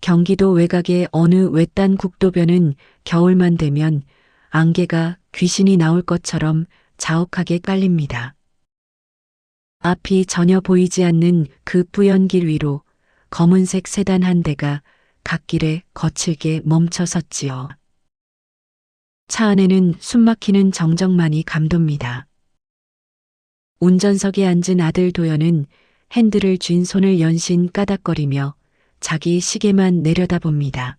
경기도 외곽의 어느 외딴 국도변은 겨울만 되면 안개가 귀신이 나올 것처럼 자욱하게 깔립니다. 앞이 전혀 보이지 않는 그 뿌연 길 위로 검은색 세단 한 대가 갓길에 거칠게 멈춰 섰지요. 차 안에는 숨막히는 정적만이 감돕니다. 운전석에 앉은 아들 도연은 핸들을 쥔 손을 연신 까닥거리며 자기 시계만 내려다봅니다.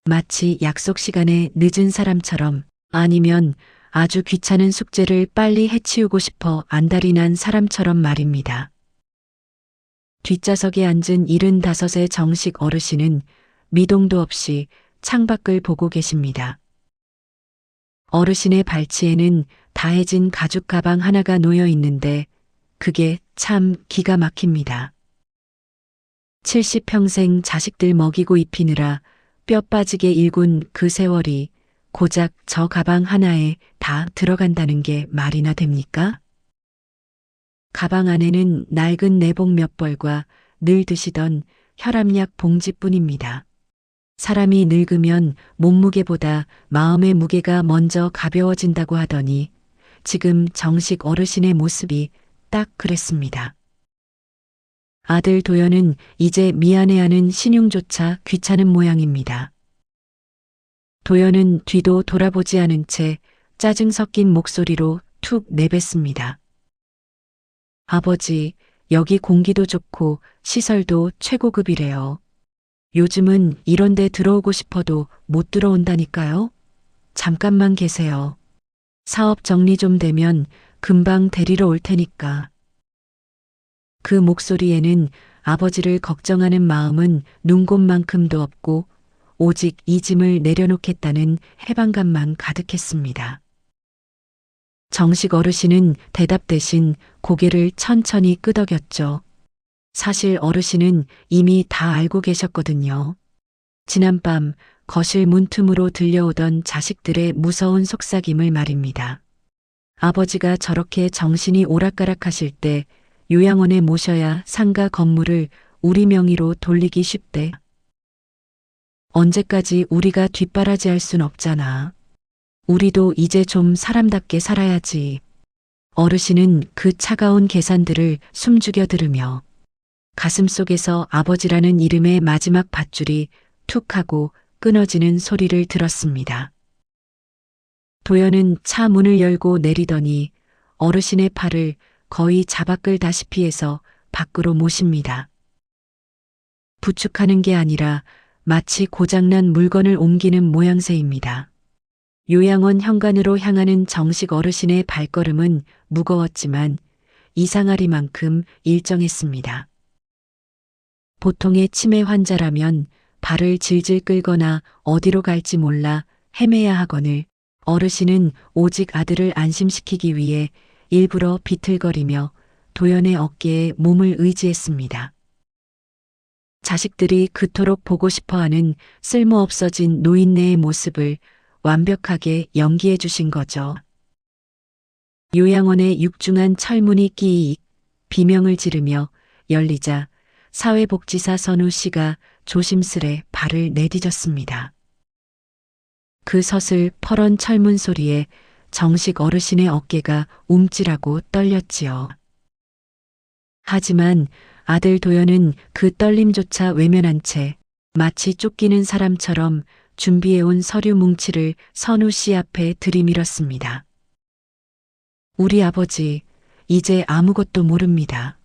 마치 약속 시간에 늦은 사람처럼, 아니면 아주 귀찮은 숙제를 빨리 해치우고 싶어 안달이 난 사람처럼 말입니다. 뒷좌석에 앉은 75의 정식 어르신은 미동도 없이 창밖을 보고 계십니다. 어르신의 발치에는 다해진 가죽 가방 하나가 놓여 있는데 그게 참 기가 막힙니다. 70평생 자식들 먹이고 입히느라 뼈 빠지게 일군 그 세월이 고작 저 가방 하나에 다 들어간다는 게 말이나 됩니까? 가방 안에는 낡은 내복 몇 벌과 늘 드시던 혈압약 봉지뿐입니다. 사람이 늙으면 몸무게보다 마음의 무게가 먼저 가벼워진다고 하더니 지금 정식 어르신의 모습이 딱 그랬습니다. 아들 도연은 이제 미안해하는 신용조차 귀찮은 모양입니다. 도연은 뒤도 돌아보지 않은 채 짜증 섞인 목소리로 툭 내뱉습니다. 아버지, 여기 공기도 좋고 시설도 최고급이래요. 요즘은 이런 데 들어오고 싶어도 못 들어온다니까요. 잠깐만 계세요. 사업 정리 좀 되면 금방 데리러 올 테니까. 그 목소리에는 아버지를 걱정하는 마음은 눈곱만큼도 없고 오직 이 짐을 내려놓겠다는 해방감만 가득했습니다. 정식 어르신은 대답 대신 고개를 천천히 끄덕였죠. 사실 어르신은 이미 다 알고 계셨거든요. 지난밤 거실 문틈으로 들려오던 자식들의 무서운 속삭임을 말입니다. 아버지가 저렇게 정신이 오락가락하실 때 요양원에 모셔야 상가 건물을 우리 명의로 돌리기 쉽대. 언제까지 우리가 뒷바라지할 순 없잖아. 우리도 이제 좀 사람답게 살아야지. 어르신은 그 차가운 계산들을 숨죽여 들으며 가슴속에서 아버지라는 이름의 마지막 밧줄이 툭 하고 끊어지는 소리를 들었습니다. 도연은 차 문을 열고 내리더니 어르신의 팔을 거의 잡아 끌다시피 해서 밖으로 모십니다. 부축하는 게 아니라 마치 고장난 물건을 옮기는 모양새입니다. 요양원 현관으로 향하는 정식 어르신의 발걸음은 무거웠지만 이상하리만큼 일정했습니다. 보통의 치매 환자라면 발을 질질 끌거나 어디로 갈지 몰라 헤매야 하거늘 어르신은 오직 아들을 안심시키기 위해 일부러 비틀거리며 도연의 어깨에 몸을 의지했습니다. 자식들이 그토록 보고 싶어하는 쓸모없어진 노인네의 모습을 완벽하게 연기해 주신 거죠. 요양원의 육중한 철문이 끼익 비명을 지르며 열리자 사회복지사 선우 씨가 조심스레 발을 내디뎠습니다. 그 서슬 퍼런 철문 소리에 정식 어르신의 어깨가 움찔하고 떨렸지요. 하지만 아들 도연은 그 떨림조차 외면한 채 마치 쫓기는 사람처럼 준비해온 서류 뭉치를 선우 씨 앞에 들이밀었습니다. 우리 아버지, 이제 아무것도 모릅니다.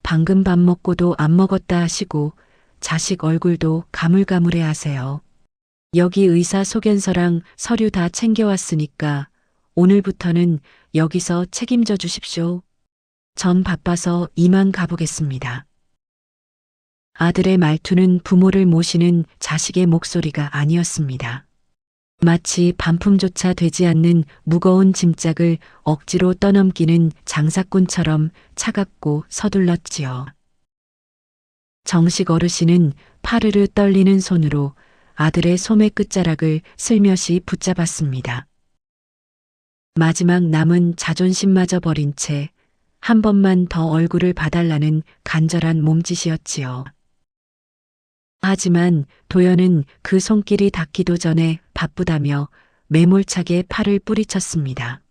방금 밥 먹고도 안 먹었다 하시고 자식 얼굴도 가물가물해 하세요. 여기 의사 소견서랑 서류 다 챙겨왔으니까 오늘부터는 여기서 책임져 주십시오. 전 바빠서 이만 가보겠습니다. 아들의 말투는 부모를 모시는 자식의 목소리가 아니었습니다. 마치 반품조차 되지 않는 무거운 짐짝을 억지로 떠넘기는 장사꾼처럼 차갑고 서둘렀지요. 정식 어르신은 파르르 떨리는 손으로 아들의 소매 끝자락을 슬며시 붙잡았습니다. 마지막 남은 자존심마저 버린 채 한 번만 더 얼굴을 봐달라는 간절한 몸짓이었지요. 하지만 도연은 그 손길이 닿기도 전에 바쁘다며 매몰차게 팔을 뿌리쳤습니다.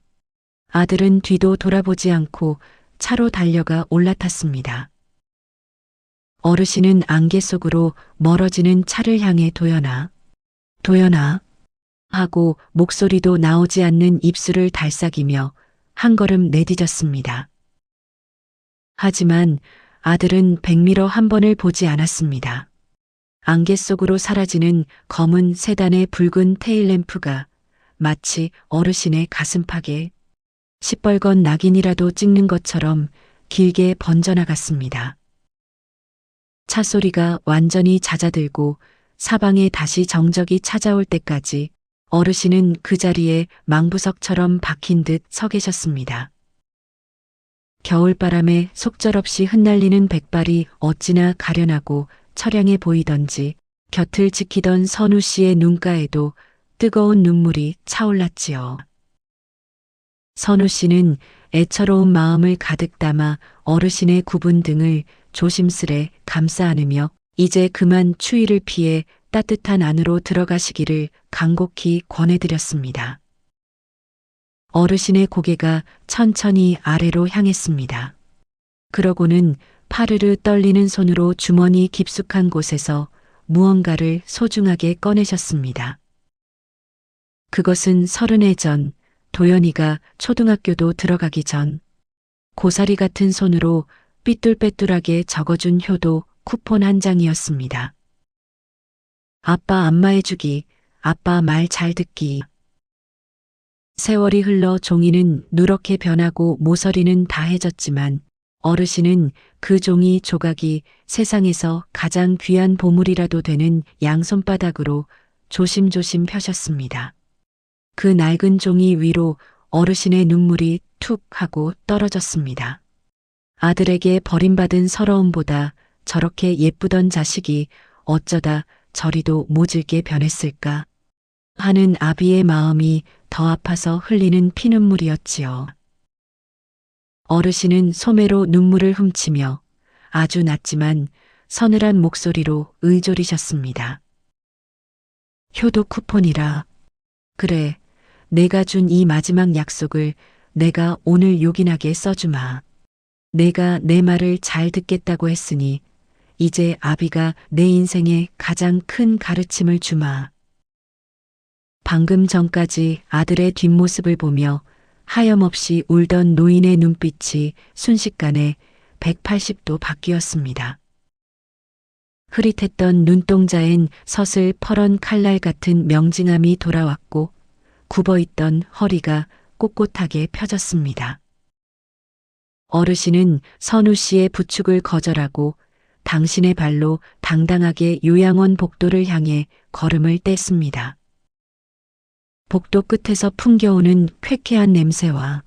아들은 뒤도 돌아보지 않고 차로 달려가 올라탔습니다. 어르신은 안개 속으로 멀어지는 차를 향해 도연아, 도연아 하고 목소리도 나오지 않는 입술을 달싹이며 한 걸음 내디뎠습니다. 하지만 아들은 백미러 한 번을 보지 않았습니다. 안개 속으로 사라지는 검은 세단의 붉은 테일램프가 마치 어르신의 가슴팍에 시뻘건 낙인이라도 찍는 것처럼 길게 번져나갔습니다. 차 소리가 완전히 잦아들고 사방에 다시 정적이 찾아올 때까지 어르신은 그 자리에 망부석처럼 박힌 듯 서 계셨습니다. 겨울바람에 속절없이 흩날리는 백발이 어찌나 가련하고 처량해 보이던지 곁을 지키던 선우 씨의 눈가에도 뜨거운 눈물이 차올랐지요. 선우 씨는 애처로운 마음을 가득 담아 어르신의 굽은 등을 조심스레 감싸 안으며 이제 그만 추위를 피해 따뜻한 안으로 들어가시기를 간곡히 권해드렸습니다. 어르신의 고개가 천천히 아래로 향했습니다. 그러고는 파르르 떨리는 손으로 주머니 깊숙한 곳에서 무언가를 소중하게 꺼내셨습니다. 그것은 30해 전 도연이가 초등학교도 들어가기 전 고사리 같은 손으로 삐뚤빼뚤하게 적어준 효도 쿠폰 한 장이었습니다. 아빠 안마해주기, 아빠 말 잘 듣기. 세월이 흘러 종이는 누렇게 변하고 모서리는 다해졌지만 어르신은 그 종이 조각이 세상에서 가장 귀한 보물이라도 되는 양손바닥으로 조심조심 펴셨습니다. 그 낡은 종이 위로 어르신의 눈물이 툭 하고 떨어졌습니다. 아들에게 버림받은 서러움보다 저렇게 예쁘던 자식이 어쩌다 저리도 모질게 변했을까 하는 아비의 마음이 더 아파서 흘리는 피눈물이었지요. 어르신은 소매로 눈물을 훔치며 아주 낮지만 서늘한 목소리로 의졸이셨습니다. 효도 쿠폰이라. 그래, 내가 준 이 마지막 약속을 내가 오늘 요긴하게 써주마. 내가 내 말을 잘 듣겠다고 했으니 이제 아비가 내 인생에 가장 큰 가르침을 주마. 방금 전까지 아들의 뒷모습을 보며 하염없이 울던 노인의 눈빛이 순식간에 180도 바뀌었습니다. 흐릿했던 눈동자엔 서슬 퍼런 칼날 같은 명징함이 돌아왔고 굽어있던 허리가 꼿꼿하게 펴졌습니다. 어르신은 선우 씨의 부축을 거절하고 당신의 발로 당당하게 요양원 복도를 향해 걸음을 뗐습니다. 복도 끝에서 풍겨오는 쾌쾌한 냄새와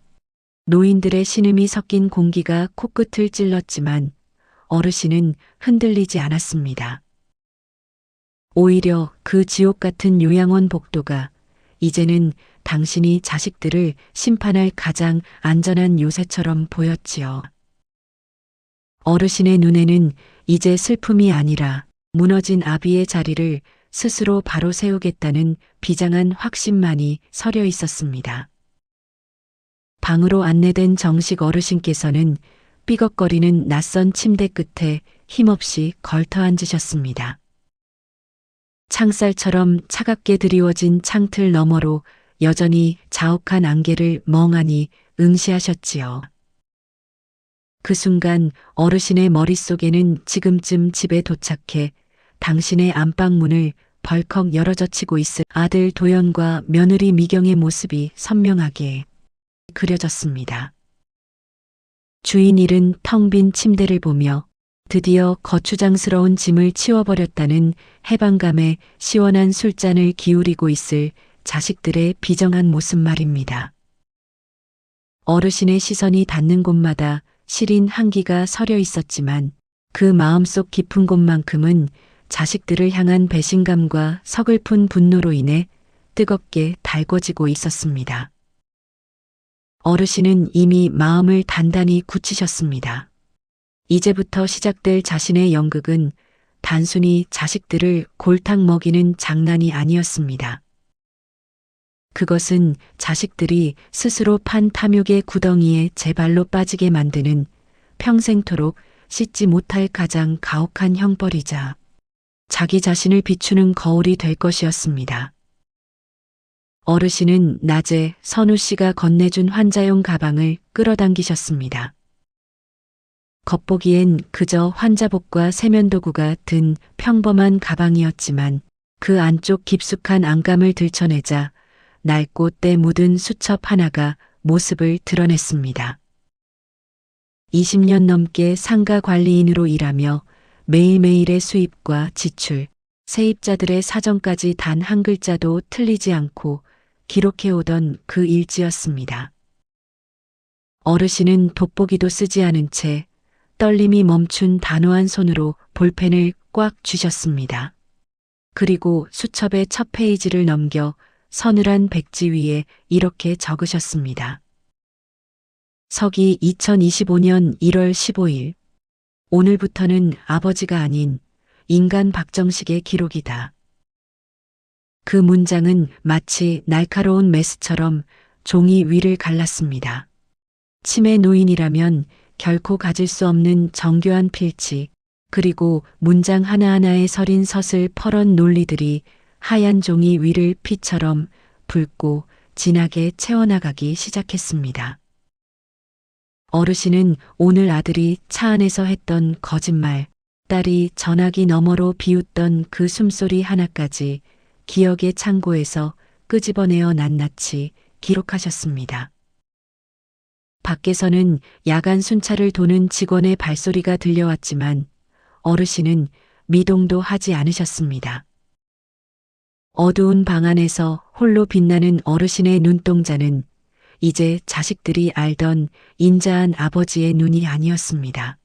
노인들의 신음이 섞인 공기가 코끝을 찔렀지만 어르신은 흔들리지 않았습니다. 오히려 그 지옥 같은 요양원 복도가 이제는 당신이 자식들을 심판할 가장 안전한 요새처럼 보였지요. 어르신의 눈에는 이제 슬픔이 아니라 무너진 아비의 자리를 스스로 바로 세우겠다는 비장한 확신만이 서려 있었습니다. 방으로 안내된 정식 어르신께서는 삐걱거리는 낯선 침대 끝에 힘없이 걸터 앉으셨습니다. 창살처럼 차갑게 드리워진 창틀 너머로 여전히 자욱한 안개를 멍하니 응시하셨지요. 그 순간 어르신의 머릿속에는 지금쯤 집에 도착해 당신의 안방문을 벌컥 열어젖히고 있을 아들 도연과 며느리 미경의 모습이 선명하게 그려졌습니다. 주인 일은 텅 빈 침대를 보며 드디어 거추장스러운 짐을 치워버렸다는 해방감에 시원한 술잔을 기울이고 있을 자식들의 비정한 모습 말입니다. 어르신의 시선이 닿는 곳마다 시린 한기가 서려 있었지만 그 마음속 깊은 곳만큼은 자식들을 향한 배신감과 서글픈 분노로 인해 뜨겁게 달궈지고 있었습니다. 어르신은 이미 마음을 단단히 굳히셨습니다. 이제부터 시작될 자신의 연극은 단순히 자식들을 골탕 먹이는 장난이 아니었습니다. 그것은 자식들이 스스로 판 탐욕의 구덩이에 제 발로 빠지게 만드는 평생토록 씻지 못할 가장 가혹한 형벌이자 자기 자신을 비추는 거울이 될 것이었습니다. 어르신은 낮에 선우 씨가 건네준 환자용 가방을 끌어당기셨습니다. 겉보기엔 그저 환자복과 세면도구가 든 평범한 가방이었지만 그 안쪽 깊숙한 안감을 들춰내자 낡고 때 묻은 수첩 하나가 모습을 드러냈습니다. 20년 넘게 상가 관리인으로 일하며 매일매일의 수입과 지출, 세입자들의 사정까지 단 한 글자도 틀리지 않고 기록해오던 그 일지였습니다. 어르신은 돋보기도 쓰지 않은 채 떨림이 멈춘 단호한 손으로 볼펜을 꽉 쥐셨습니다. 그리고 수첩의 첫 페이지를 넘겨 서늘한 백지 위에 이렇게 적으셨습니다. 서기 2025년 1월 15일. 오늘부터는 아버지가 아닌 인간 박정식의 기록이다. 그 문장은 마치 날카로운 메스처럼 종이 위를 갈랐습니다. 치매 노인이라면 결코 가질 수 없는 정교한 필치, 그리고 문장 하나하나에 서린 서슬 퍼런 논리들이 하얀 종이 위를 피처럼 붉고 진하게 채워나가기 시작했습니다. 어르신은 오늘 아들이 차 안에서 했던 거짓말, 딸이 전화기 너머로 비웃던 그 숨소리 하나까지 기억의 창고에서 끄집어내어 낱낱이 기록하셨습니다. 밖에서는 야간 순찰을 도는 직원의 발소리가 들려왔지만 어르신은 미동도 하지 않으셨습니다. 어두운 방 안에서 홀로 빛나는 어르신의 눈동자는 이제 자식들이 알던 인자한 아버지의 눈이 아니었습니다.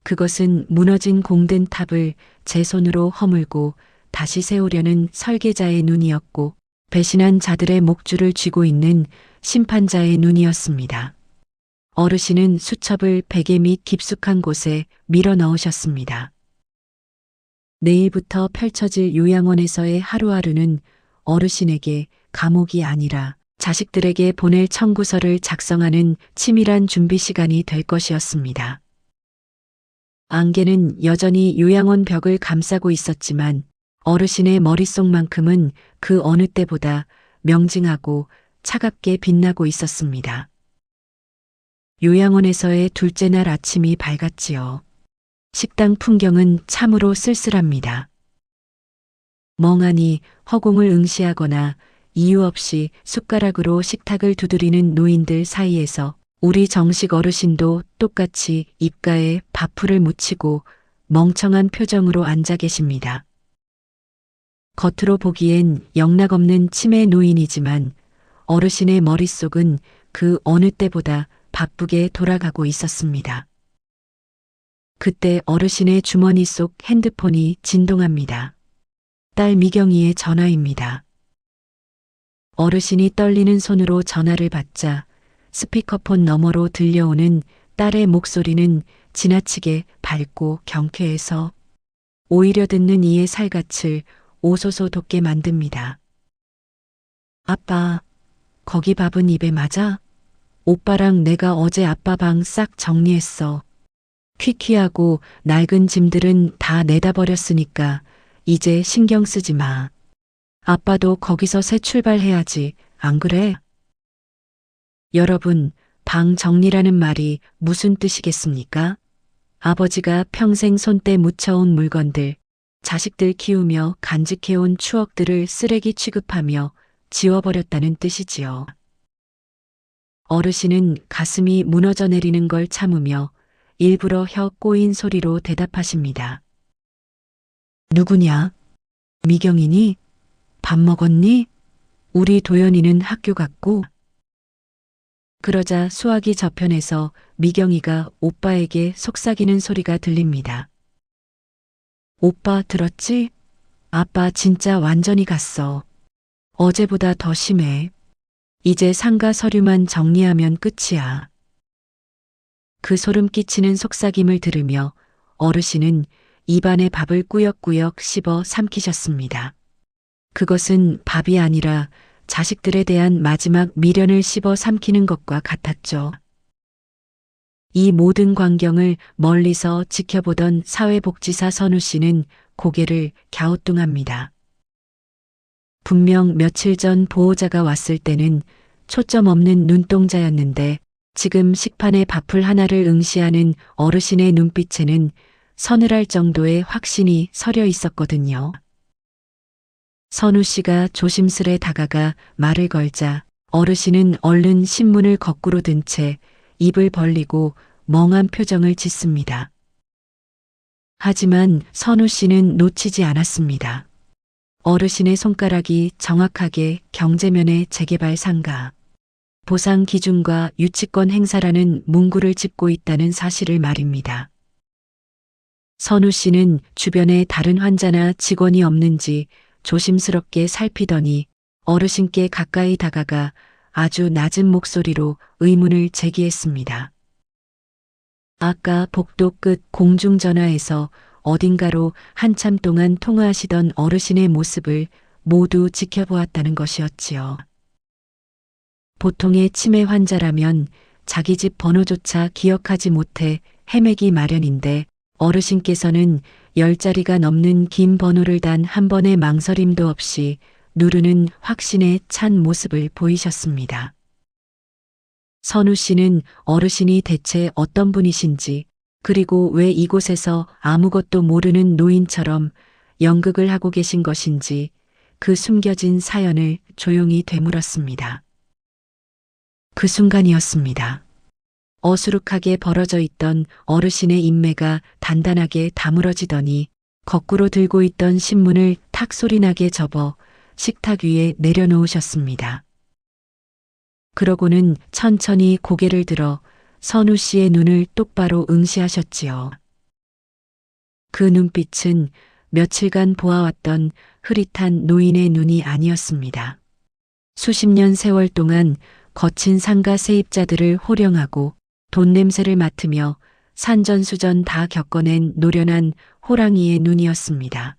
그것은 무너진 공든 탑을 제 손으로 허물고 다시 세우려는 설계자의 눈이었고 배신한 자들의 목줄을 쥐고 있는 심판자의 눈이었습니다. 어르신은 수첩을 베개 밑 깊숙한 곳에 밀어 넣으셨습니다. 내일부터 펼쳐질 요양원에서의 하루하루는 어르신에게 감옥이 아니라 자식들에게 보낼 청구서를 작성하는 치밀한 준비 시간이 될 것이었습니다. 안개는 여전히 요양원 벽을 감싸고 있었지만 어르신의 머릿속만큼은 그 어느 때보다 명징하고 차갑게 빛나고 있었습니다. 요양원에서의 둘째 날 아침이 밝았지요. 식당 풍경은 참으로 쓸쓸합니다. 멍하니 허공을 응시하거나 이유 없이 숟가락으로 식탁을 두드리는 노인들 사이에서 우리 정식 어르신도 똑같이 입가에 밥풀을 묻히고 멍청한 표정으로 앉아 계십니다. 겉으로 보기엔 영락없는 치매 노인이지만 어르신의 머릿속은 그 어느 때보다 바쁘게 돌아가고 있었습니다. 그때 어르신의 주머니 속 핸드폰이 진동합니다. 딸 미경이의 전화입니다. 어르신이 떨리는 손으로 전화를 받자 스피커폰 너머로 들려오는 딸의 목소리는 지나치게 밝고 경쾌해서 오히려 듣는 이의 살갗을 오소소 돋게 만듭니다. 아빠, 거기 밥은 입에 맞아? 오빠랑 내가 어제 아빠 방 싹 정리했어. 퀴퀴하고 낡은 짐들은 다 내다 버렸으니까 이제 신경 쓰지 마. 아빠도 거기서 새 출발해야지, 안 그래? 여러분, 방 정리라는 말이 무슨 뜻이겠습니까? 아버지가 평생 손때 묻혀온 물건들, 자식들 키우며 간직해온 추억들을 쓰레기 취급하며 지워버렸다는 뜻이지요. 어르신은 가슴이 무너져 내리는 걸 참으며 일부러 혀 꼬인 소리로 대답하십니다. 누구냐? 미경이니? 밥 먹었니? 우리 도연이는 학교 갔고? 그러자 수화기 저편에서 미경이가 오빠에게 속삭이는 소리가 들립니다. 오빠 들었지? 아빠 진짜 완전히 갔어. 어제보다 더 심해. 이제 상가 서류만 정리하면 끝이야. 그 소름 끼치는 속삭임을 들으며 어르신은 입안에 밥을 꾸역꾸역 씹어 삼키셨습니다. 그것은 밥이 아니라 자식들에 대한 마지막 미련을 씹어 삼키는 것과 같았죠. 이 모든 광경을 멀리서 지켜보던 사회복지사 선우 씨는 고개를 갸우뚱합니다. 분명 며칠 전 보호자가 왔을 때는 초점 없는 눈동자였는데 지금 식판에 밥풀 하나를 응시하는 어르신의 눈빛에는 서늘할 정도의 확신이 서려 있었거든요. 선우 씨가 조심스레 다가가 말을 걸자 어르신은 얼른 신문을 거꾸로 든 채 입을 벌리고 멍한 표정을 짓습니다. 하지만 선우 씨는 놓치지 않았습니다. 어르신의 손가락이 정확하게 경제면의 재개발 상가, 보상 기준과 유치권 행사라는 문구를 짚고 있다는 사실을 말입니다. 선우 씨는 주변에 다른 환자나 직원이 없는지 조심스럽게 살피더니 어르신께 가까이 다가가 아주 낮은 목소리로 의문을 제기했습니다. 아까 복도 끝 공중전화에서 어딘가로 한참 동안 통화하시던 어르신의 모습을 모두 지켜보았다는 것이었지요. 보통의 치매 환자라면 자기 집 번호조차 기억하지 못해 헤매기 마련인데 어르신께서는 10자리가 넘는 긴 번호를 단 한 번의 망설임도 없이 누르는 확신에 찬 모습을 보이셨습니다. 선우 씨는 어르신이 대체 어떤 분이신지, 그리고 왜 이곳에서 아무것도 모르는 노인처럼 연극을 하고 계신 것인지 그 숨겨진 사연을 조용히 되물었습니다. 그 순간이었습니다. 어수룩하게 벌어져 있던 어르신의 인매가 단단하게 다물어지더니 거꾸로 들고 있던 신문을 탁 소리나게 접어 식탁 위에 내려놓으셨습니다. 그러고는 천천히 고개를 들어 선우 씨의 눈을 똑바로 응시하셨지요. 그 눈빛은 며칠간 보아왔던 흐릿한 노인의 눈이 아니었습니다. 수십 년 세월 동안 거친 상가 세입자들을 호령하고 돈 냄새를 맡으며 산전수전 다 겪어낸 노련한 호랑이의 눈이었습니다.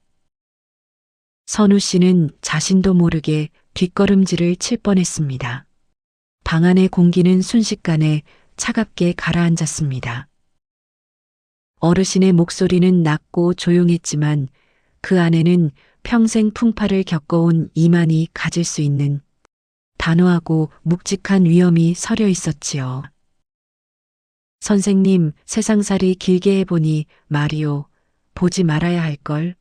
선우 씨는 자신도 모르게 뒷걸음질을 칠 뻔했습니다. 방 안의 공기는 순식간에 차갑게 가라앉았습니다. 어르신의 목소리는 낮고 조용했지만 그 안에는 평생 풍파를 겪어온 이만이 가질 수 있는 단호하고 묵직한 위엄이 서려 있었지요. 선생님, 세상살이 길게 해보니 말이요. 보지 말아야 할걸.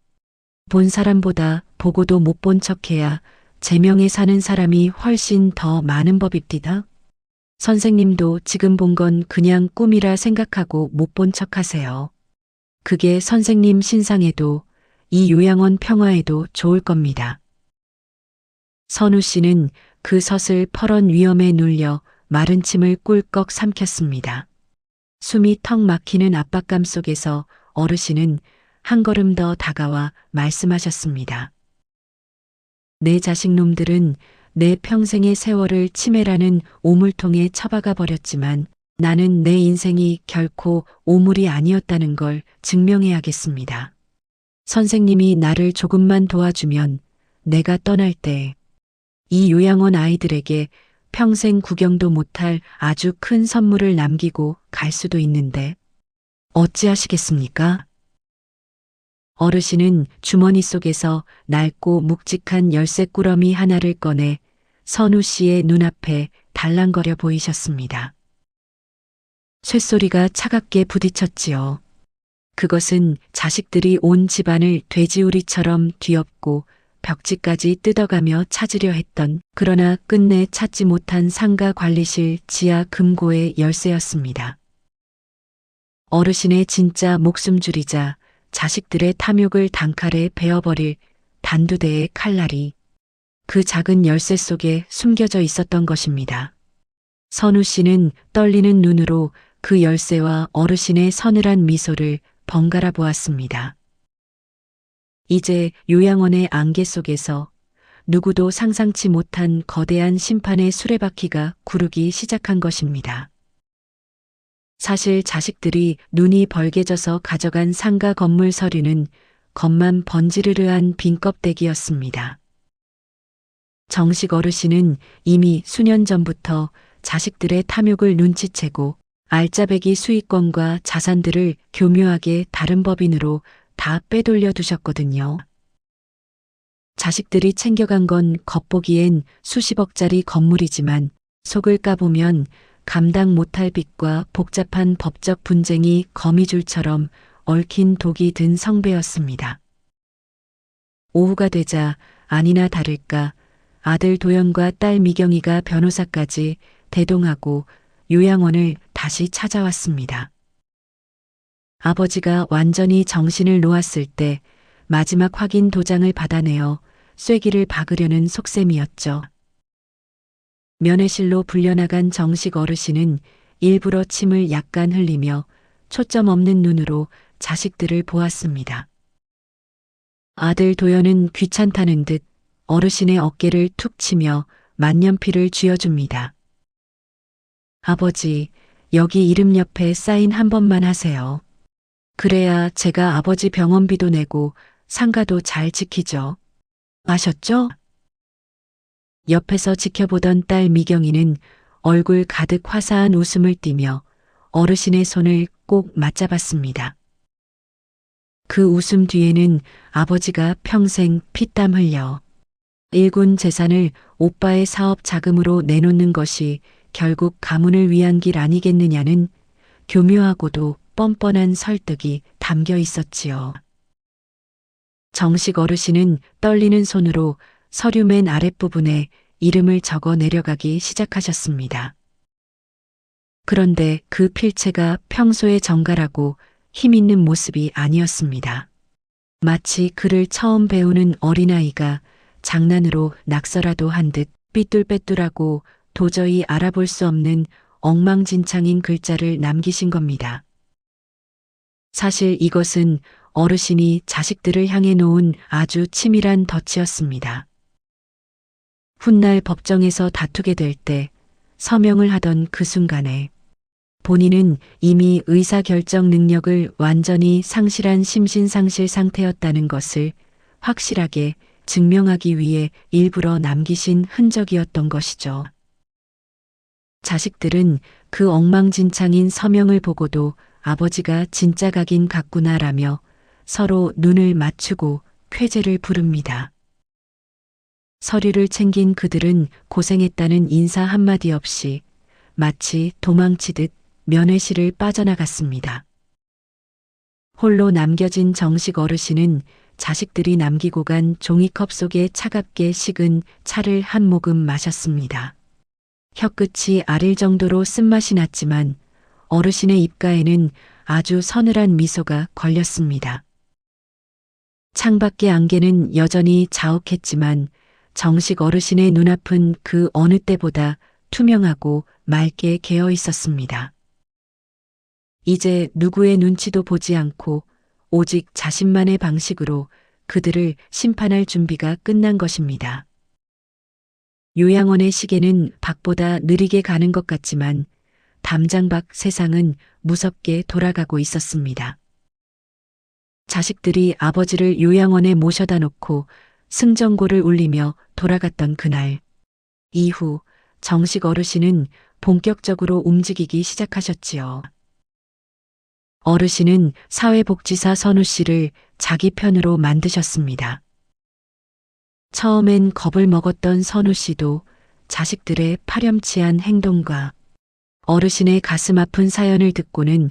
본 사람보다 보고도 못 본 척해야 제명에 사는 사람이 훨씬 더 많은 법입디다. 선생님도 지금 본 건 그냥 꿈이라 생각하고 못 본 척하세요. 그게 선생님 신상에도 이 요양원 평화에도 좋을 겁니다. 선우 씨는 그 서슬 퍼런 위엄에 눌려 마른 침을 꿀꺽 삼켰습니다. 숨이 턱 막히는 압박감 속에서 어르신은 한 걸음 더 다가와 말씀하셨습니다. 내 자식놈들은 내 평생의 세월을 치매라는 오물통에 처박아 버렸지만 나는 내 인생이 결코 오물이 아니었다는 걸 증명해야겠습니다. 선생님이 나를 조금만 도와주면 내가 떠날 때 이 요양원 아이들에게 평생 구경도 못할 아주 큰 선물을 남기고 갈 수도 있는데 어찌하시겠습니까? 어르신은 주머니 속에서 낡고 묵직한 열쇠꾸러미 하나를 꺼내 선우 씨의 눈앞에 달랑거려 보이셨습니다. 쇳소리가 차갑게 부딪혔지요. 그것은 자식들이 온 집안을 돼지우리처럼 뒤엎고 벽지까지 뜯어가며 찾으려 했던, 그러나 끝내 찾지 못한 상가 관리실 지하 금고의 열쇠였습니다. 어르신의 진짜 목숨줄이자 자식들의 탐욕을 단칼에 베어버릴 단두대의 칼날이 그 작은 열쇠 속에 숨겨져 있었던 것입니다. 선우 씨는 떨리는 눈으로 그 열쇠와 어르신의 서늘한 미소를 번갈아 보았습니다. 이제 요양원의 안개 속에서 누구도 상상치 못한 거대한 심판의 수레바퀴가 구르기 시작한 것입니다. 사실 자식들이 눈이 벌게져서 가져간 상가 건물 서류는 겉만 번지르르한 빈 껍데기였습니다. 정식 어르신은 이미 수년 전부터 자식들의 탐욕을 눈치채고 알짜배기 수익권과 자산들을 교묘하게 다른 법인으로 다 빼돌려 두셨거든요. 자식들이 챙겨간 건 겉보기엔 수십억짜리 건물이지만 속을 까보면 감당 못할 빚과 복잡한 법적 분쟁이 거미줄처럼 얽힌 독이 든 성배였습니다. 오후가 되자 아니나 다를까 아들 도연과 딸 미경이가 변호사까지 대동하고 요양원을 다시 찾아왔습니다. 아버지가 완전히 정신을 놓았을 때 마지막 확인 도장을 받아내어 쐐기를 박으려는 속셈이었죠. 면회실로 불려나간 정식 어르신은 일부러 침을 약간 흘리며 초점 없는 눈으로 자식들을 보았습니다. 아들 도연은 귀찮다는 듯 어르신의 어깨를 툭 치며 만년필을 쥐어줍니다. 아버지, 여기 이름 옆에 사인 한 번만 하세요. 그래야 제가 아버지 병원비도 내고 상가도 잘 지키죠. 아셨죠? 옆에서 지켜보던 딸 미경이는 얼굴 가득 화사한 웃음을 띠며 어르신의 손을 꼭 맞잡았습니다. 그 웃음 뒤에는 아버지가 평생 피땀 흘려 일군 재산을 오빠의 사업 자금으로 내놓는 것이 결국 가문을 위한 길 아니겠느냐는 교묘하고도 뻔뻔한 설득이 담겨 있었지요. 정식 어르신은 떨리는 손으로 서류 맨 아랫부분에 이름을 적어 내려가기 시작하셨습니다. 그런데 그 필체가 평소의 정갈하고 힘 있는 모습이 아니었습니다. 마치 글을 처음 배우는 어린아이가 장난으로 낙서라도 한 듯 삐뚤빼뚤하고 도저히 알아볼 수 없는 엉망진창인 글자를 남기신 겁니다. 사실 이것은 어르신이 자식들을 향해 놓은 아주 치밀한 덫이었습니다. 훗날 법정에서 다투게 될 때 서명을 하던 그 순간에 본인은 이미 의사결정 능력을 완전히 상실한 심신상실 상태였다는 것을 확실하게 증명하기 위해 일부러 남기신 흔적이었던 것이죠. 자식들은 그 엉망진창인 서명을 보고도 아버지가 진짜 각인 같구나라며 서로 눈을 맞추고 쾌재를 부릅니다. 서류를 챙긴 그들은 고생했다는 인사 한마디 없이 마치 도망치듯 면회실을 빠져나갔습니다. 홀로 남겨진 정식 어르신은 자식들이 남기고 간 종이컵 속에 차갑게 식은 차를 한 모금 마셨습니다. 혀끝이 아릴 정도로 쓴맛이 났지만 어르신의 입가에는 아주 서늘한 미소가 걸렸습니다. 창밖의 안개는 여전히 자욱했지만 정식 어르신의 눈앞은 그 어느 때보다 투명하고 맑게 개어 있었습니다. 이제 누구의 눈치도 보지 않고 오직 자신만의 방식으로 그들을 심판할 준비가 끝난 것입니다. 요양원의 시계는 밖보다 느리게 가는 것 같지만 담장 밖 세상은 무섭게 돌아가고 있었습니다. 자식들이 아버지를 요양원에 모셔다 놓고 승전고를 울리며 돌아갔던 그날 이후 정식 어르신은 본격적으로 움직이기 시작하셨지요. 어르신은 사회복지사 선우 씨를 자기 편으로 만드셨습니다. 처음엔 겁을 먹었던 선우 씨도 자식들의 파렴치한 행동과 어르신의 가슴 아픈 사연을 듣고는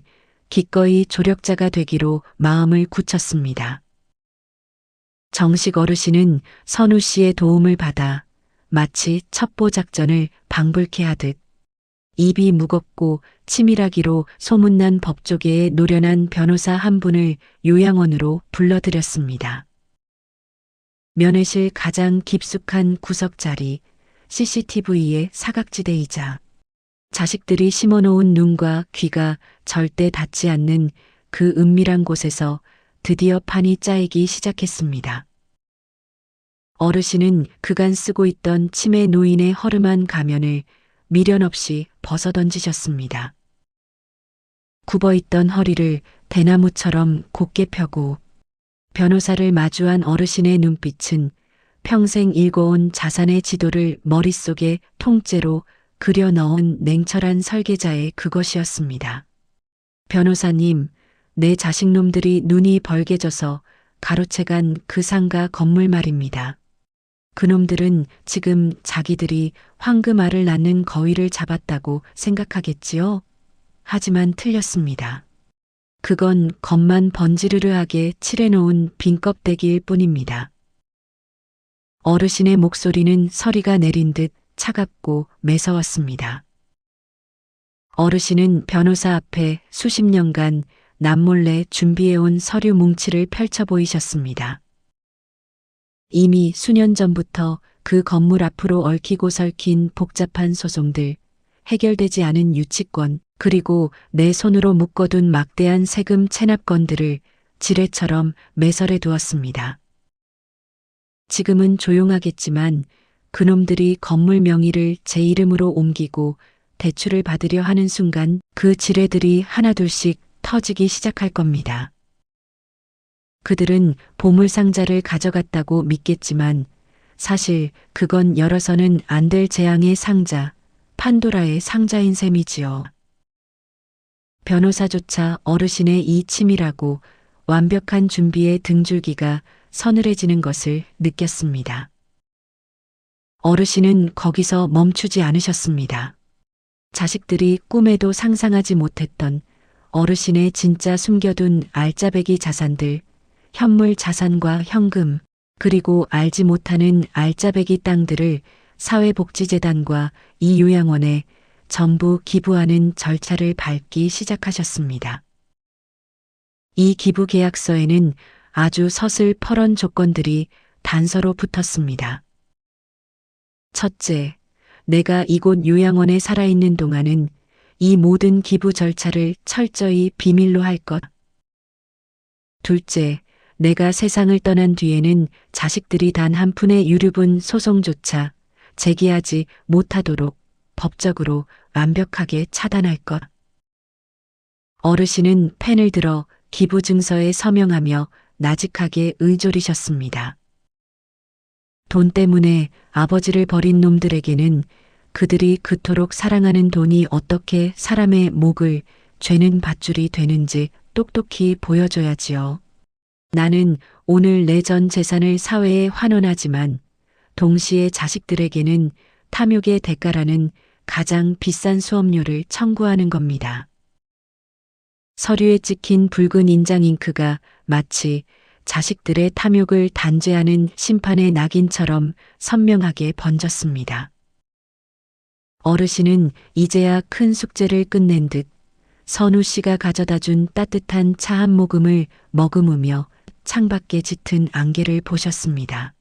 기꺼이 조력자가 되기로 마음을 굳혔습니다. 정식 어르신은 선우 씨의 도움을 받아 마치 첩보 작전을 방불케 하듯 입이 무겁고 치밀하기로 소문난 법조계의 노련한 변호사 한 분을 요양원으로 불러들였습니다. 면회실 가장 깊숙한 구석자리, CCTV의 사각지대이자 자식들이 심어놓은 눈과 귀가 절대 닿지 않는 그 은밀한 곳에서 드디어 판이 짜이기 시작했습니다. 어르신은 그간 쓰고 있던 치매 노인의 허름한 가면을 미련 없이 벗어던지셨습니다. 굽어있던 허리를 대나무처럼 곧게 펴고 변호사를 마주한 어르신의 눈빛은 평생 읽어온 자산의 지도를 머릿속에 통째로 그려 넣은 냉철한 설계자의 그것이었습니다. 변호사님, 내 자식놈들이 눈이 벌게져서 가로채간 그 상가 건물 말입니다. 그놈들은 지금 자기들이 황금알을 낳는 거위를 잡았다고 생각하겠지요? 하지만 틀렸습니다. 그건 겉만 번지르르하게 칠해놓은 빈 껍데기일 뿐입니다. 어르신의 목소리는 서리가 내린 듯 차갑고 매서웠습니다. 어르신은 변호사 앞에 수십 년간 남몰래 준비해온 서류 뭉치를 펼쳐 보이셨습니다. 이미 수년 전부터 그 건물 앞으로 얽히고 설킨 복잡한 소송들, 해결되지 않은 유치권, 그리고 내 손으로 묶어둔 막대한 세금 체납건들을 지뢰처럼 매설해 두었습니다. 지금은 조용하겠지만 그놈들이 건물 명의를 제 이름으로 옮기고 대출을 받으려 하는 순간 그 지뢰들이 하나둘씩 터지기 시작할 겁니다. 그들은 보물상자를 가져갔다고 믿겠지만 사실 그건 열어서는 안 될 재앙의 상자, 판도라의 상자인 셈이지요. 변호사조차 어르신의 이 치밀하고 완벽한 준비의 등줄기가 서늘해지는 것을 느꼈습니다. 어르신은 거기서 멈추지 않으셨습니다. 자식들이 꿈에도 상상하지 못했던 어르신의 진짜 숨겨둔 알짜배기 자산들, 현물 자산과 현금, 그리고 알지 못하는 알짜배기 땅들을 사회복지재단과 이 요양원에 전부 기부하는 절차를 밟기 시작하셨습니다. 이 기부 계약서에는 아주 서슬퍼런 조건들이 단서로 붙었습니다. 첫째, 내가 이곳 요양원에 살아있는 동안은 이 모든 기부 절차를 철저히 비밀로 할 것. 둘째, 내가 세상을 떠난 뒤에는 자식들이 단 한 푼의 유류분 소송조차 제기하지 못하도록 법적으로 완벽하게 차단할 것. 어르신은 펜을 들어 기부 증서에 서명하며 나직하게 의졸이셨습니다. 돈 때문에 아버지를 버린 놈들에게는 그들이 그토록 사랑하는 돈이 어떻게 사람의 목을 죄는 밧줄이 되는지 똑똑히 보여줘야지요. 나는 오늘 내 전 재산을 사회에 환원하지만 동시에 자식들에게는 탐욕의 대가라는 가장 비싼 수업료를 청구하는 겁니다. 서류에 찍힌 붉은 인장 잉크가 마치 자식들의 탐욕을 단죄하는 심판의 낙인처럼 선명하게 번졌습니다. 어르신은 이제야 큰 숙제를 끝낸 듯 선우 씨가 가져다 준 따뜻한 차 한 모금을 머금으며 창밖에 짙은 안개를 보셨습니다.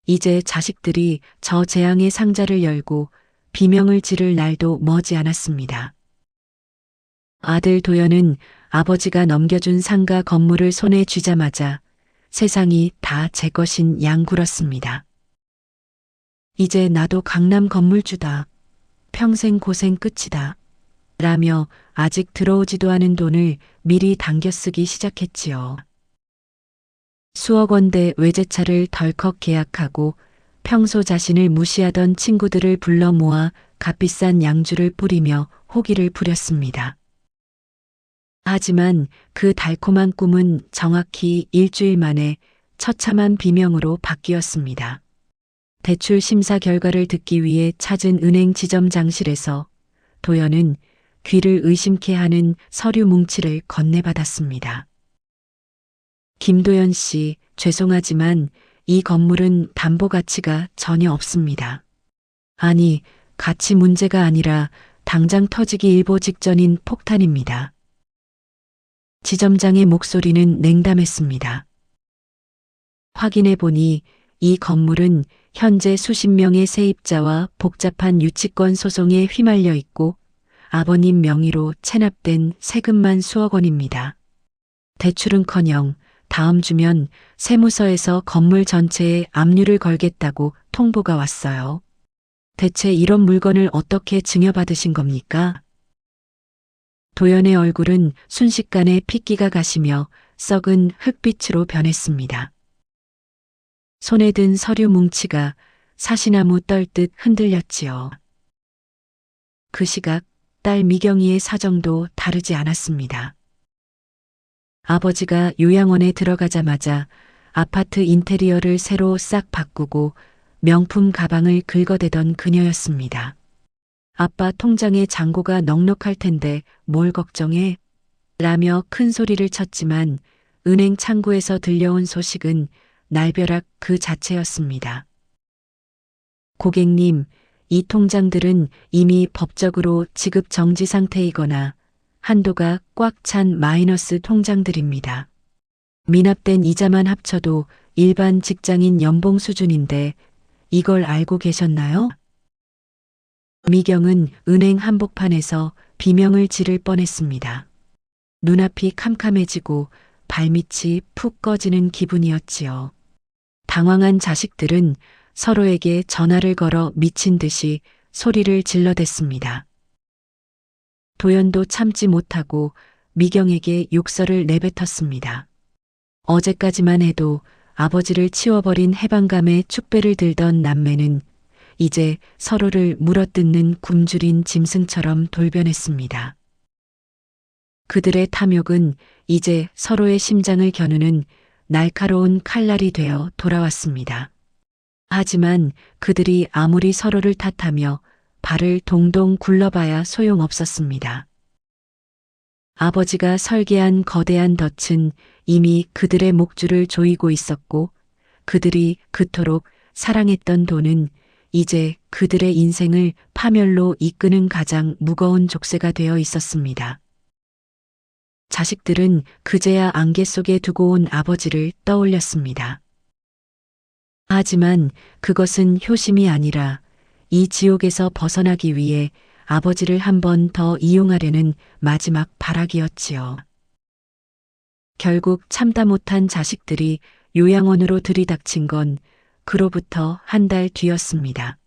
이제 자식들이 저 재앙의 상자를 열고 비명을 지를 날도 머지 않았습니다. 아들 도연은 아버지가 넘겨준 상가 건물을 손에 쥐자마자 세상이 다 제 것인 양 굴었습니다. 이제 나도 강남 건물주다. 평생 고생 끝이다. 라며 아직 들어오지도 않은 돈을 미리 당겨 쓰기 시작했지요. 수억 원대 외제차를 덜컥 계약하고 평소 자신을 무시하던 친구들을 불러 모아 값비싼 양주를 뿌리며 호기를 부렸습니다. 하지만 그 달콤한 꿈은 정확히 일주일 만에 처참한 비명으로 바뀌었습니다. 대출 심사 결과를 듣기 위해 찾은 은행 지점장실에서 도연은 귀를 의심케 하는 서류 뭉치를 건네받았습니다. 김도연 씨, 죄송하지만 이 건물은 담보 가치가 전혀 없습니다. 아니, 가치 문제가 아니라 당장 터지기 일보 직전인 폭탄입니다. 지점장의 목소리는 냉담했습니다. 확인해 보니 이 건물은 현재 수십 명의 세입자와 복잡한 유치권 소송에 휘말려 있고 아버님 명의로 체납된 세금만 수억 원입니다. 대출은커녕 다음 주면 세무서에서 건물 전체에 압류를 걸겠다고 통보가 왔어요. 대체 이런 물건을 어떻게 증여받으신 겁니까? 도연의 얼굴은 순식간에 핏기가 가시며 썩은 흙빛으로 변했습니다. 손에 든 서류 뭉치가 사시나무 떨듯 흔들렸지요. 그 시각 딸 미경이의 사정도 다르지 않았습니다. 아버지가 요양원에 들어가자마자 아파트 인테리어를 새로 싹 바꾸고 명품 가방을 긁어대던 그녀였습니다. 아빠 통장에 잔고가 넉넉할 텐데 뭘 걱정해? 라며 큰 소리를 쳤지만 은행 창구에서 들려온 소식은 날벼락 그 자체였습니다. 고객님, 이 통장들은 이미 법적으로 지급 정지 상태이거나 한도가 꽉 찬 마이너스 통장들입니다. 미납된 이자만 합쳐도 일반 직장인 연봉 수준인데 이걸 알고 계셨나요? 미경은 은행 한복판에서 비명을 지를 뻔했습니다. 눈앞이 캄캄해지고 발밑이 푹 꺼지는 기분이었지요. 당황한 자식들은 서로에게 전화를 걸어 미친 듯이 소리를 질러댔습니다. 도연도 참지 못하고 미경에게 욕설을 내뱉었습니다. 어제까지만 해도 아버지를 치워버린 해방감에 축배를 들던 남매는 이제 서로를 물어뜯는 굶주린 짐승처럼 돌변했습니다. 그들의 탐욕은 이제 서로의 심장을 겨누는 날카로운 칼날이 되어 돌아왔습니다. 하지만 그들이 아무리 서로를 탓하며 발을 동동 굴러봐야 소용없었습니다. 아버지가 설계한 거대한 덫은 이미 그들의 목줄을 조이고 있었고 그들이 그토록 사랑했던 돈은 이제 그들의 인생을 파멸로 이끄는 가장 무거운 족쇄가 되어 있었습니다. 자식들은 그제야 안개 속에 두고 온 아버지를 떠올렸습니다. 하지만 그것은 효심이 아니라 이 지옥에서 벗어나기 위해 아버지를 한 번 더 이용하려는 마지막 발악이었지요. 결국 참다 못한 자식들이 요양원으로 들이닥친 건 그로부터 한 달 뒤였습니다.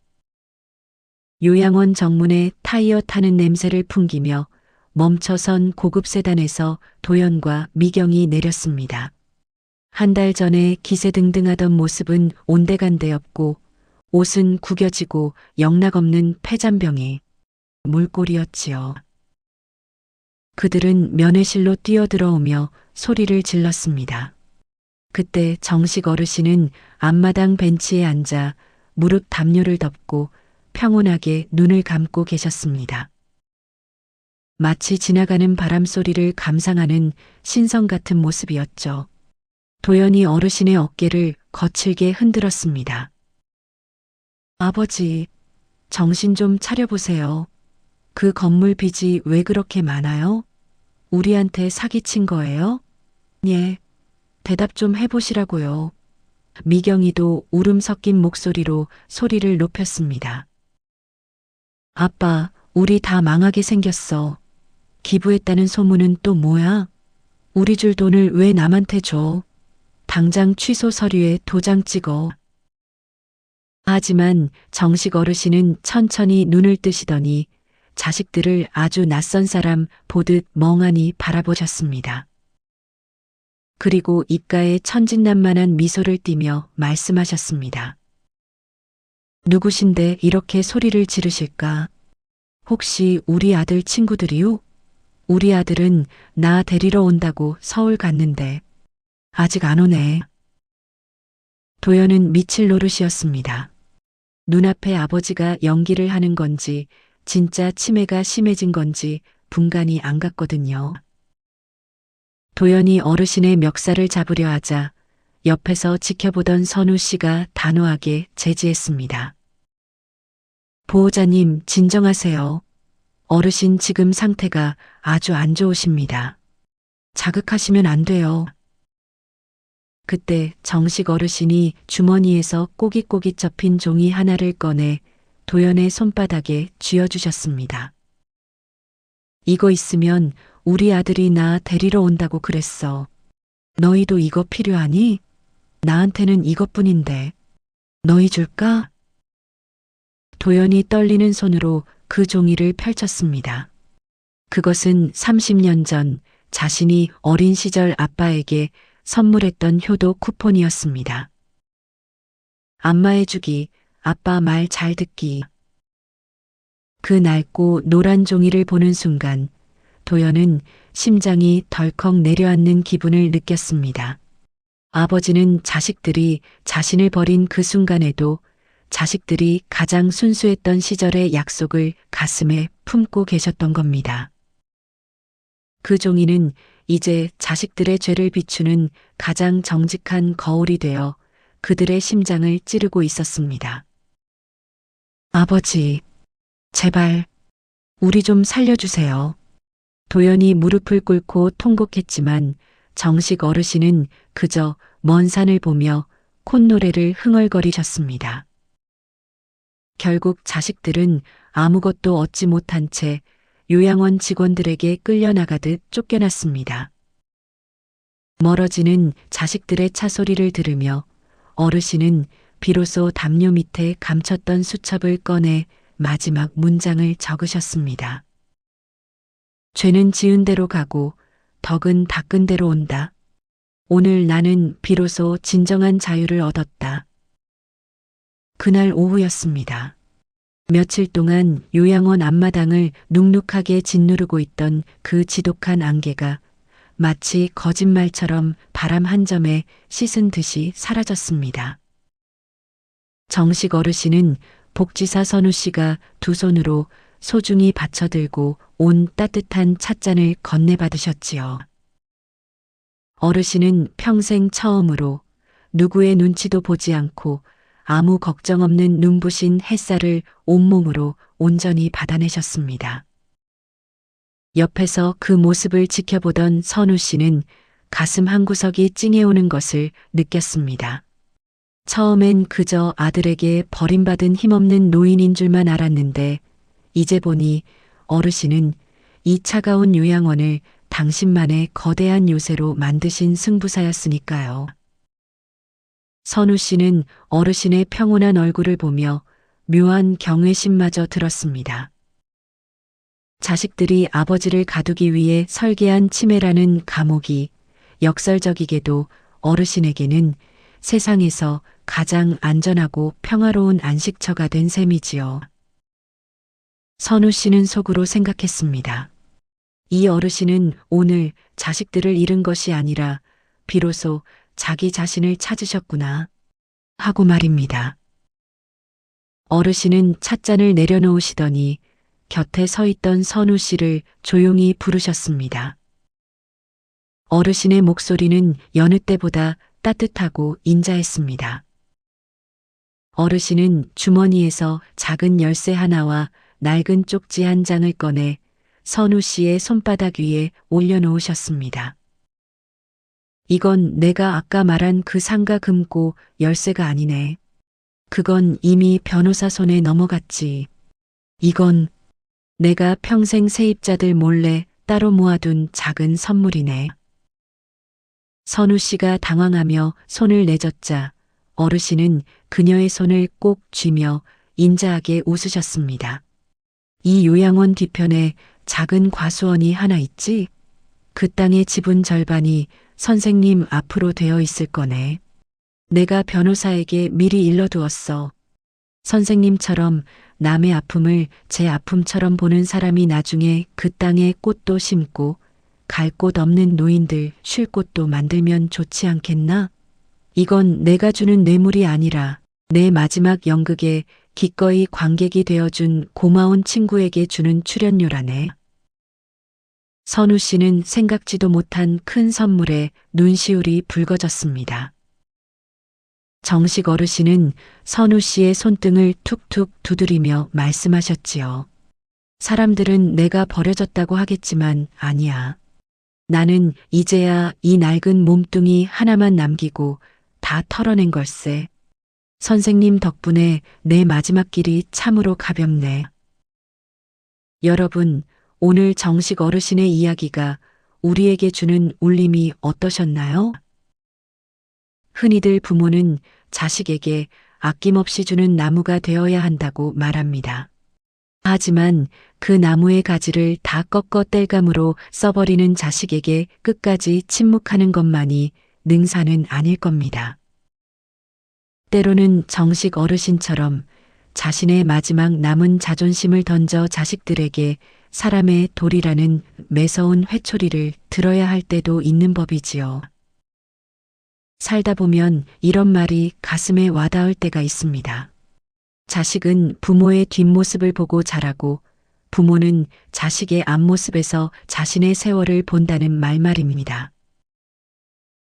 요양원 정문에 타이어 타는 냄새를 풍기며 멈춰선 고급 세단에서 도연과 미경이 내렸습니다. 한 달 전에 기세등등하던 모습은 온데간데 없고 옷은 구겨지고 영락없는 폐잔병에 물골이었지요. 그들은 면회실로 뛰어들어오며 소리를 질렀습니다. 그때 정식 어르신은 앞마당 벤치에 앉아 무릎 담요를 덮고 평온하게 눈을 감고 계셨습니다. 마치 지나가는 바람 소리를 감상하는 신성 같은 모습이었죠. 도연이 어르신의 어깨를 거칠게 흔들었습니다. 아버지, 정신 좀 차려보세요. 그 건물 빚이 왜 그렇게 많아요? 우리한테 사기친 거예요? 예, 대답 좀 해보시라고요. 미경이도 울음 섞인 목소리로 소리를 높였습니다. 아빠, 우리 다 망하게 생겼어. 기부했다는 소문은 또 뭐야? 우리 줄 돈을 왜 남한테 줘? 당장 취소 서류에 도장 찍어. 하지만 정식 어르신은 천천히 눈을 뜨시더니 자식들을 아주 낯선 사람 보듯 멍하니 바라보셨습니다. 그리고 입가에 천진난만한 미소를 띠며 말씀하셨습니다. 누구신데 이렇게 소리를 지르실까? 혹시 우리 아들 친구들이요? 우리 아들은 나 데리러 온다고 서울 갔는데 아직 안 오네. 도연은 미칠 노릇이었습니다. 눈앞에 아버지가 연기를 하는 건지 진짜 치매가 심해진 건지 분간이 안 갔거든요. 도연이 어르신의 멱살을 잡으려 하자 옆에서 지켜보던 선우 씨가 단호하게 제지했습니다. 보호자님, 진정하세요. 어르신 지금 상태가 아주 안 좋으십니다. 자극하시면 안 돼요. 그때 정식 어르신이 주머니에서 꼬깃꼬깃 접힌 종이 하나를 꺼내 도연의 손바닥에 쥐어주셨습니다. 이거 있으면 우리 아들이 나 데리러 온다고 그랬어. 너희도 이거 필요하니? 나한테는 이것뿐인데. 너희 줄까? 도연이 떨리는 손으로 그 종이를 펼쳤습니다. 그것은 30년 전 자신이 어린 시절 아빠에게 선물했던 효도 쿠폰이었습니다. 안마해주기, 아빠 말 잘 듣기. 그 낡고 노란 종이를 보는 순간 도연은 심장이 덜컥 내려앉는 기분을 느꼈습니다. 아버지는 자식들이 자신을 버린 그 순간에도 자식들이 가장 순수했던 시절의 약속을 가슴에 품고 계셨던 겁니다. 그 종이는 이제 자식들의 죄를 비추는 가장 정직한 거울이 되어 그들의 심장을 찌르고 있었습니다. 아버지, 제발, 우리 좀 살려주세요. 도연이 무릎을 꿇고 통곡했지만 정식 어르신은 그저 먼 산을 보며 콧노래를 흥얼거리셨습니다. 결국 자식들은 아무것도 얻지 못한 채 요양원 직원들에게 끌려나가듯 쫓겨났습니다. 멀어지는 자식들의 차 소리를 들으며 어르신은 비로소 담요 밑에 감췄던 수첩을 꺼내 마지막 문장을 적으셨습니다. 죄는 지은 대로 가고 덕은 닦은 대로 온다. 오늘 나는 비로소 진정한 자유를 얻었다. 그날 오후였습니다. 며칠 동안 요양원 앞마당을 눅눅하게 짓누르고 있던 그 지독한 안개가 마치 거짓말처럼 바람 한 점에 씻은 듯이 사라졌습니다. 정식 어르신은 복지사 선우 씨가 두 손으로 소중히 받쳐들고 온 따뜻한 찻잔을 건네받으셨지요. 어르신은 평생 처음으로 누구의 눈치도 보지 않고 아무 걱정 없는 눈부신 햇살을 온몸으로 온전히 받아내셨습니다. 옆에서 그 모습을 지켜보던 선우 씨는 가슴 한구석이 찡해오는 것을 느꼈습니다. 처음엔 그저 아들에게 버림받은 힘없는 노인인 줄만 알았는데 이제 보니 어르신은 이 차가운 요양원을 당신만의 거대한 요새로 만드신 승부사였으니까요. 선우 씨는 어르신의 평온한 얼굴을 보며 묘한 경외심마저 들었습니다. 자식들이 아버지를 가두기 위해 설계한 치매라는 감옥이 역설적이게도 어르신에게는 세상에서 가장 안전하고 평화로운 안식처가 된 셈이지요. 선우 씨는 속으로 생각했습니다. 이 어르신은 오늘 자식들을 잃은 것이 아니라 비로소 자기 자신을 찾으셨구나 하고 말입니다. 어르신은 찻잔을 내려놓으시더니 곁에 서 있던 선우 씨를 조용히 부르셨습니다. 어르신의 목소리는 여느 때보다 따뜻하고 인자했습니다. 어르신은 주머니에서 작은 열쇠 하나와 낡은 쪽지 한 장을 꺼내 선우 씨의 손바닥 위에 올려놓으셨습니다. 이건 내가 아까 말한 그 상가 금고 열쇠가 아니네. 그건 이미 변호사 손에 넘어갔지. 이건 내가 평생 세입자들 몰래 따로 모아둔 작은 선물이네. 선우 씨가 당황하며 손을 내젓자 어르신은 그녀의 손을 꼭 쥐며 인자하게 웃으셨습니다. 이 요양원 뒤편에 작은 과수원이 하나 있지? 그 땅의 지분 절반이 선생님 앞으로 되어 있을 거네. 내가 변호사에게 미리 일러두었어. 선생님처럼 남의 아픔을 제 아픔처럼 보는 사람이 나중에 그 땅에 꽃도 심고 갈 곳 없는 노인들 쉴 곳도 만들면 좋지 않겠나? 이건 내가 주는 뇌물이 아니라 내 마지막 연극에 기꺼이 관객이 되어준 고마운 친구에게 주는 출연료라네. 선우 씨는 생각지도 못한 큰 선물에 눈시울이 붉어졌습니다. 정식 어르신은 선우 씨의 손등을 툭툭 두드리며 말씀하셨지요. 사람들은 내가 버려졌다고 하겠지만 아니야. 나는 이제야 이 낡은 몸뚱이 하나만 남기고 다 털어낸 걸세. 선생님 덕분에 내 마지막 길이 참으로 가볍네. 여러분, 오늘 정식 어르신의 이야기가 우리에게 주는 울림이 어떠셨나요? 흔히들 부모는 자식에게 아낌없이 주는 나무가 되어야 한다고 말합니다. 하지만 그 나무의 가지를 다 꺾어 뗄감으로 써버리는 자식에게 끝까지 침묵하는 것만이 능사는 아닐 겁니다. 때로는 정식 어르신처럼 자신의 마지막 남은 자존심을 던져 자식들에게 사람의 도리라는 매서운 회초리를 들어야 할 때도 있는 법이지요. 살다 보면 이런 말이 가슴에 와닿을 때가 있습니다. 자식은 부모의 뒷모습을 보고 자라고 부모는 자식의 앞모습에서 자신의 세월을 본다는 말입니다.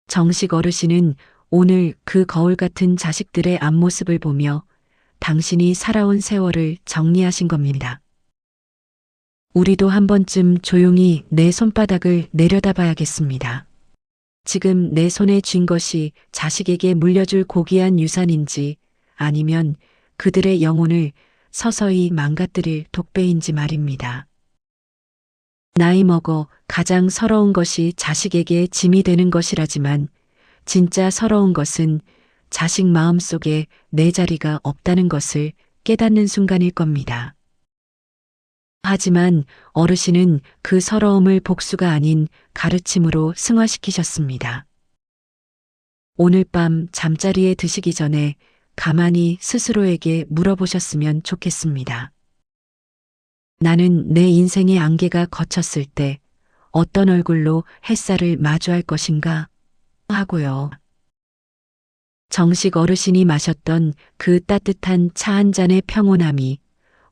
정식 어르신은 오늘 그 거울 같은 자식들의 앞모습을 보며 당신이 살아온 세월을 정리하신 겁니다. 우리도 한 번쯤 조용히 내 손바닥을 내려다봐야겠습니다. 지금 내 손에 쥔 것이 자식에게 물려줄 고귀한 유산인지 아니면 그들의 영혼을 서서히 망가뜨릴 독배인지 말입니다. 나이 먹어 가장 서러운 것이 자식에게 짐이 되는 것이라지만 진짜 서러운 것은 자식 마음 속에 내 자리가 없다는 것을 깨닫는 순간일 겁니다. 하지만 어르신은 그 서러움을 복수가 아닌 가르침으로 승화시키셨습니다. 오늘 밤 잠자리에 드시기 전에 가만히 스스로에게 물어보셨으면 좋겠습니다. 나는 내 인생의 안개가 걷혔을 때 어떤 얼굴로 햇살을 마주할 것인가 하고요. 정식 어르신이 마셨던 그 따뜻한 차 한 잔의 평온함이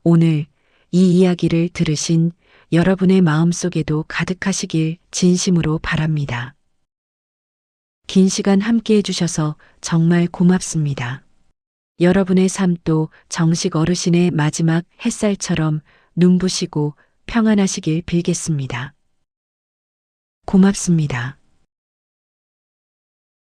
오늘 이 이야기를 들으신 여러분의 마음속에도 가득하시길 진심으로 바랍니다. 긴 시간 함께 해주셔서 정말 고맙습니다. 여러분의 삶도 정식 어르신의 마지막 햇살처럼 눈부시고 평안하시길 빌겠습니다. 고맙습니다.